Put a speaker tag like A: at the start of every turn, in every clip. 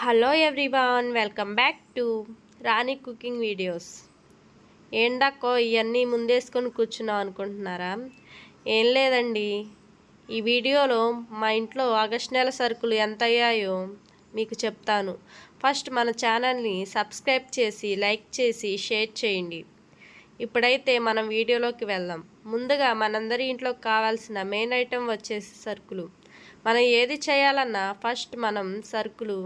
A: Hello everyone, welcome back to Rani cooking videos. ఏందక్కో ఇవన్నీ ముందేసుకొని కూర్చున్నాం అనుకుంటున్నారా? ఏం లేదండి, ఈ వీడియోలో మా ఇంట్లో ఆగస్ట్ నెల సరుకులు ఎంత అయ్యాయో మీకు చెప్తాను. ఫస్ట్ మన ఛానల్ని సబ్స్క్రైబ్ చేసి లైక్ చేసి షేర్ చేయండి. ఇప్పుడైతే మనం వీడియోలోకి వెళ్దాం. ముందుగా మనందరి ఇంట్లో కావాల్సిన మెయిన్ ఐటెం వచ్చేసి సరుకులు. మనం ఏది చేయాలన్నా ఫస్ట్ మనం సరుకులు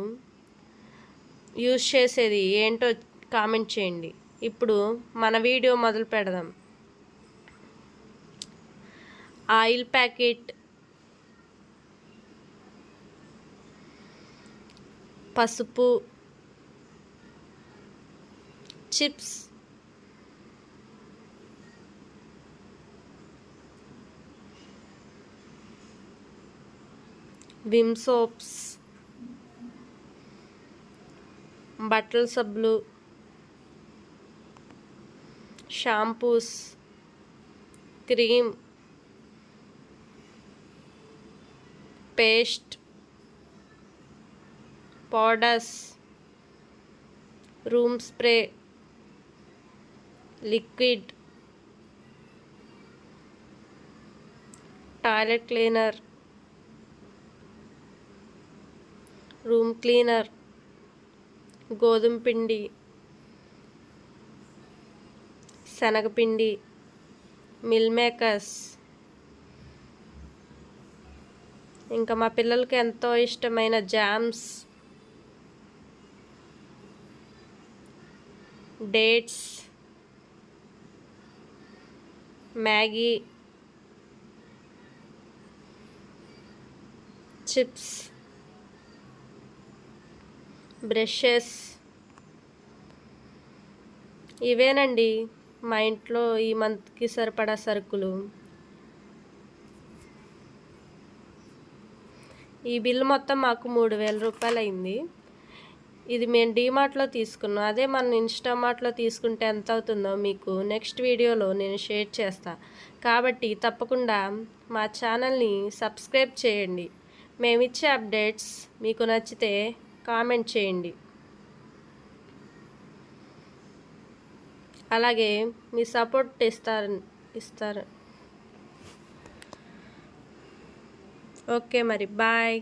A: యూజ్ చేసేది ఏంటో కామెంట్ చేయండి. ఇప్పుడు మన వీడియో మొదలు పెడదాం. ఆయిల్ ప్యాకెట్, పసుపు, చిప్స్, విమ్ సోప్స్, బట్టల సబ్బులు, shampoos, cream, paste, powders, room spray, liquid, toilet cleaner, room cleaner, గోధుమ పిండి, శనగపిండి, మిల్ మేకర్స్, ఇంకా మా పిల్లలకి ఎంతో ఇష్టమైన jams, dates, Maggi, chips, brushes. ఇవేనండి మా ఇంట్లో ఈ మంత్కి సరిపడా సరుకులు. ఈ బిల్లు మొత్తం మాకు 3000 రూపాయలు అయింది. ఇది మేము డీమార్ట్లో తీసుకున్నాం. అదే మన ఇన్స్టామార్ట్లో తీసుకుంటే ఎంత అవుతుందో మీకు నెక్స్ట్ వీడియోలో నేను షేర్ చేస్తా. కాబట్టి తప్పకుండా మా ఛానల్ని సబ్స్క్రైబ్ చేయండి. మేమిచ్చే అప్డేట్స్ మీకు నచ్చితే కామెంట్ చేయండి. అలాగే మీ సపోర్ట్ ఇస్తారు. ఓకే మరి, బాయ్.